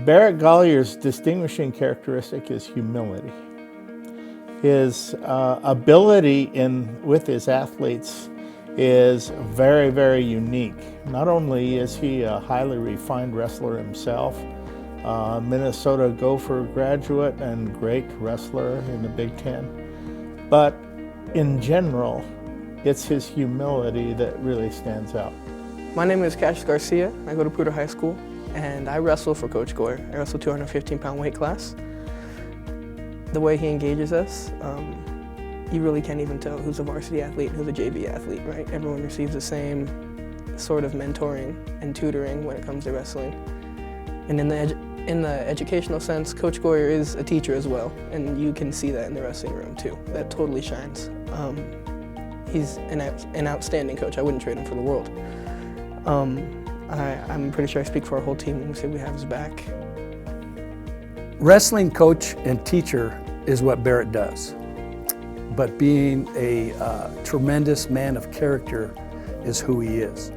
Barrett Golyer's distinguishing characteristic is humility. His ability with his athletes is very, very unique. Not only is he a highly refined wrestler himself, Minnesota Gopher graduate and great wrestler in the Big Ten, but in general, it's his humility that really stands out. My name is Cassius Garcia. I go to Poudre High School, and I wrestle for Coach Golyer. I wrestle 215-pound weight class. The way he engages us, you really can't even tell who's a varsity athlete and who's a JV athlete, right? Everyone receives the same sort of mentoring and tutoring when it comes to wrestling. And in the educational sense, Coach Golyer is a teacher as well, and you can see that in the wrestling room too. That totally shines. He's an outstanding coach. I wouldn't trade him for the world. I'm pretty sure I speak for our whole team when we say we have his back. Wrestling coach and teacher is what Barrett does, but being a tremendous man of character is who he is.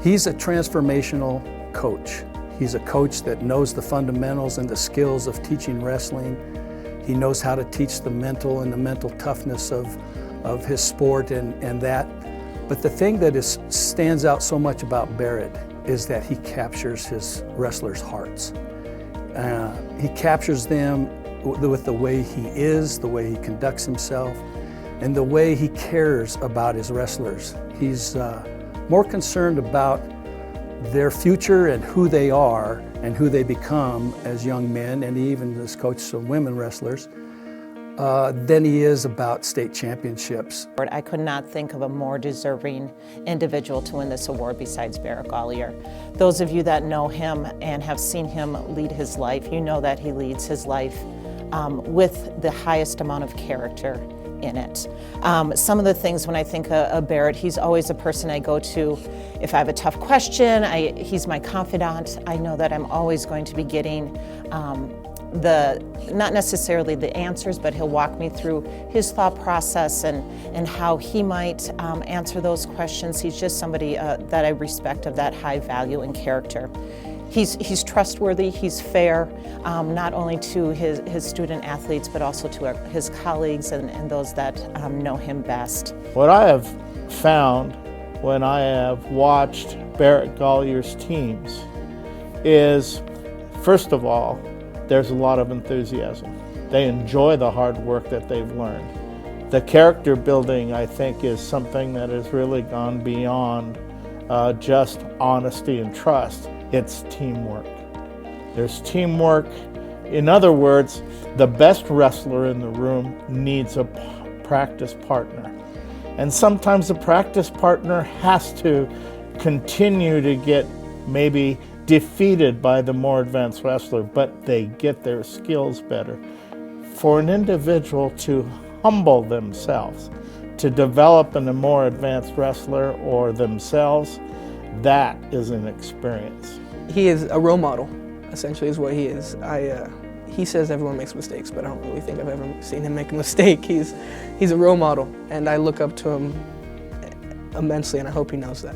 He's a transformational coach. He's a coach that knows the fundamentals and the skills of teaching wrestling. He knows how to teach the mental and the mental toughness of his sport and that. But the thing that stands out so much about Barrett is that he captures his wrestlers' hearts. He captures them with the way he is, the way he conducts himself, and the way he cares about his wrestlers. He's more concerned about their future and who they are and who they become as young men, and he even as coach some women wrestlers, than he is about state championships. I could not think of a more deserving individual to win this award besides Barrett Golyer. Those of you that know him and have seen him lead his life, you know that he leads his life with the highest amount of character in it. Some of the things when I think of Barrett, he's always a person I go to if I have a tough question. He's my confidant. I know that I'm always going to be getting not necessarily the answers, but he'll walk me through his thought process and how he might answer those questions. He's just somebody that I respect of that high value and character. He's trustworthy, he's fair, not only to his student athletes, but also to his colleagues and those that know him best. What I have found when I have watched Barrett Golyer's teams is, first of all, there's a lot of enthusiasm. They enjoy the hard work that they've learned. The character building, I think, is something that has really gone beyond just honesty and trust. It's teamwork. There's teamwork. In other words, the best wrestler in the room needs a practice partner. And sometimes the practice partner has to continue to get maybe defeated by the more advanced wrestler, but they get their skills better. For an individual to humble themselves, to develop in a more advanced wrestler or themselves, that is an experience. He is a role model, essentially, is what he is. He says everyone makes mistakes, but I don't really think I've ever seen him make a mistake. He's a role model, and I look up to him immensely, and I hope he knows that.